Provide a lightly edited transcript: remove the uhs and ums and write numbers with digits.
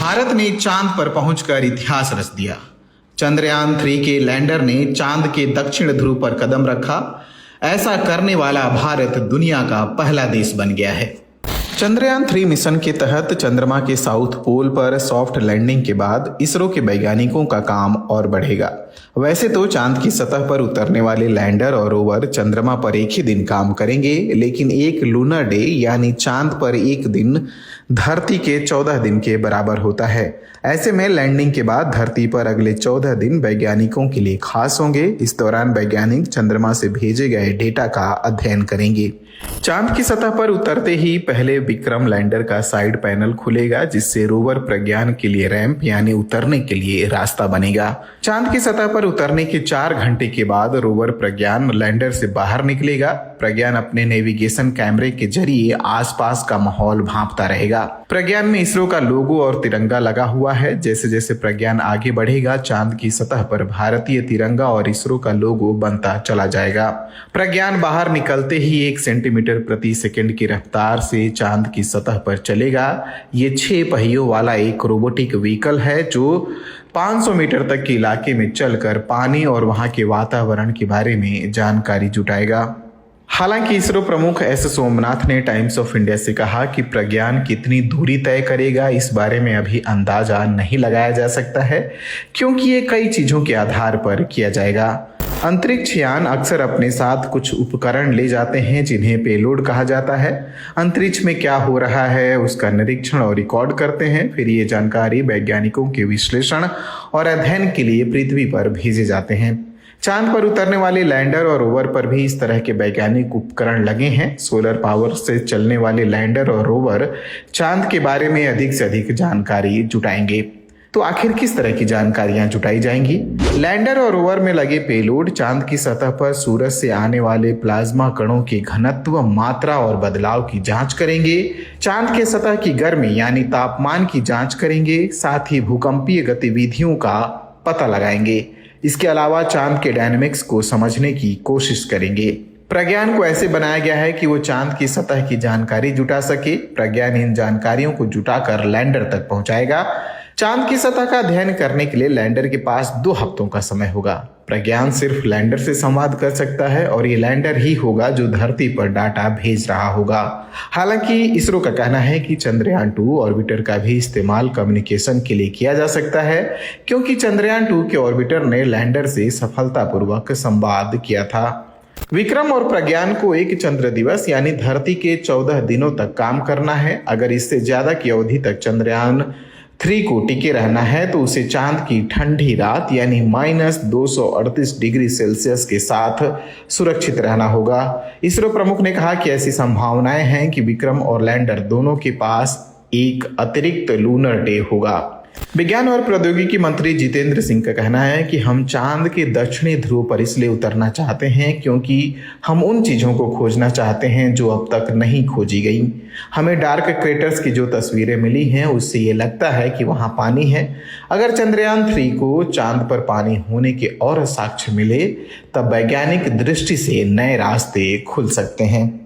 भारत ने चांद पर पहुंचकर इतिहास रच दिया। चंद्रयान-3 के लैंडर ने चांद के दक्षिण ध्रुव पर कदम रखा। ऐसा करने वाला भारत दुनिया का पहला देश बन गया है। चंद्रयान-3 मिशन के तहत चंद्रमा के साउथ पोल पर सॉफ्ट लैंडिंग के बाद इसरो के वैज्ञानिकों का काम और बढ़ेगा। वैसे तो चांद की सतह पर उतरने वाले लैंडर और रोवर चंद्रमा पर एक ही दिन काम करेंगे, लेकिन एक लूनर डे यानी चांद पर एक दिन धरती के 14 दिन के बराबर होता है। ऐसे में लैंडिंग के बाद धरती पर अगले 14 दिन वैज्ञानिकों के लिए खास होंगे। इस दौरान वैज्ञानिक चंद्रमा से भेजे गए डेटा का अध्ययन करेंगे। चांद की सतह पर उतरते ही पहले विक्रम लैंडर का साइड पैनल खुलेगा, जिससे रोवर प्रज्ञान के लिए रैंप यानी उतरने के लिए रास्ता बनेगा। चांद की सतह पर उतरने के 4 घंटे के बाद रोवर प्रज्ञान लैंडर से बाहर निकलेगा। प्रज्ञान अपने नेविगेशन कैमरे के जरिए आसपास का माहौल भांपता रहेगा। प्रज्ञान में इसरो का लोगो और तिरंगा लगा हुआ है। जैसे जैसे प्रज्ञान आगे बढ़ेगा, चांद की सतह पर भारतीय तिरंगा और इसरो का लोगो बनता चला जाएगा। प्रज्ञान बाहर निकलते ही 1 सेंटीमीटर प्रति सेकंड की रफ्तार से चांद की सतह पर चलेगा। ये 6 पहियों वाला एक रोबोटिक व्हीकल है जो 500 मीटर तक के इलाके में चलकर पानी और वहां के वातावरण के बारे में जानकारी जुटाएगा। हालांकि इसरो प्रमुख एस सोमनाथ ने टाइम्स ऑफ इंडिया से कहा कि प्रज्ञान कितनी दूरी तय करेगा इस बारे में अभी अंदाजा नहीं लगाया जा सकता है, क्योंकि ये कई चीजों के आधार पर किया जाएगा। अंतरिक्ष यान अक्सर अपने साथ कुछ उपकरण ले जाते हैं जिन्हें पेलोड कहा जाता है। अंतरिक्ष में क्या हो रहा है उसका निरीक्षण और रिकॉर्ड करते हैं। फिर ये जानकारी वैज्ञानिकों के विश्लेषण और अध्ययन के लिए पृथ्वी पर भेजे जाते हैं। चांद पर उतरने वाले लैंडर और रोवर पर भी इस तरह के वैज्ञानिक उपकरण लगे हैं। सोलर पावर से चलने वाले लैंडर और रोवर चांद के बारे में अधिक से अधिक जानकारी जुटाएंगे। तो आखिर किस तरह की जानकारियां जुटाई जाएंगी? लैंडर और रोवर में लगे पेलोड चांद की सतह पर सूरज से आने वाले प्लाज्मा कणों के घनत्व, मात्रा और बदलाव की जांच करेंगे। चांद के सतह की गर्मी यानी तापमान की जांच करेंगे। साथ ही भूकंपीय गतिविधियों का पता लगाएंगे। इसके अलावा चांद के डायनेमिक्स को समझने की कोशिश करेंगे। प्रज्ञान को ऐसे बनाया गया है कि वो चांद की सतह की जानकारी जुटा सके। प्रज्ञान इन जानकारियों को जुटाकर लैंडर तक पहुंचाएगा। चांद की सतह का अध्ययन करने के लिए लैंडर के पास 2 हफ्तों का समय होगा। प्रज्ञान सिर्फ लैंडर से संवाद कर सकता है और ये लैंडर ही होगा जो धरती पर डाटा भेज रहा होगा। हालांकि इसरो का कहना है कि चंद्रयान-2 ऑर्बिटर का भी इस्तेमाल कम्युनिकेशन के लिए किया जा सकता है, क्योंकि चंद्रयान-2 के ऑर्बिटर ने लैंडर से सफलतापूर्वक संवाद किया था। विक्रम और प्रज्ञान को एक चंद्र दिवस यानी धरती के 14 दिनों तक काम करना है। अगर इससे ज्यादा की अवधि तक चंद्रयान-3 को टिके रहना है तो उसे चांद की ठंडी रात यानी -238 डिग्री सेल्सियस के साथ सुरक्षित रहना होगा। इसरो प्रमुख ने कहा कि ऐसी संभावनाएं हैं कि विक्रम और लैंडर दोनों के पास एक अतिरिक्त लूनर डे होगा। विज्ञान और प्रौद्योगिकी मंत्री जितेंद्र सिंह का कहना है कि हम चांद के दक्षिणी ध्रुव पर इसलिए उतरना चाहते हैं क्योंकि हम उन चीजों को खोजना चाहते हैं जो अब तक नहीं खोजी गई। हमें डार्क क्रेटर्स की जो तस्वीरें मिली हैं उससे ये लगता है कि वहां पानी है। अगर चंद्रयान-3 को चांद पर पानी होने के और साक्ष्य मिले तब वैज्ञानिक दृष्टि से नए रास्ते खुल सकते हैं।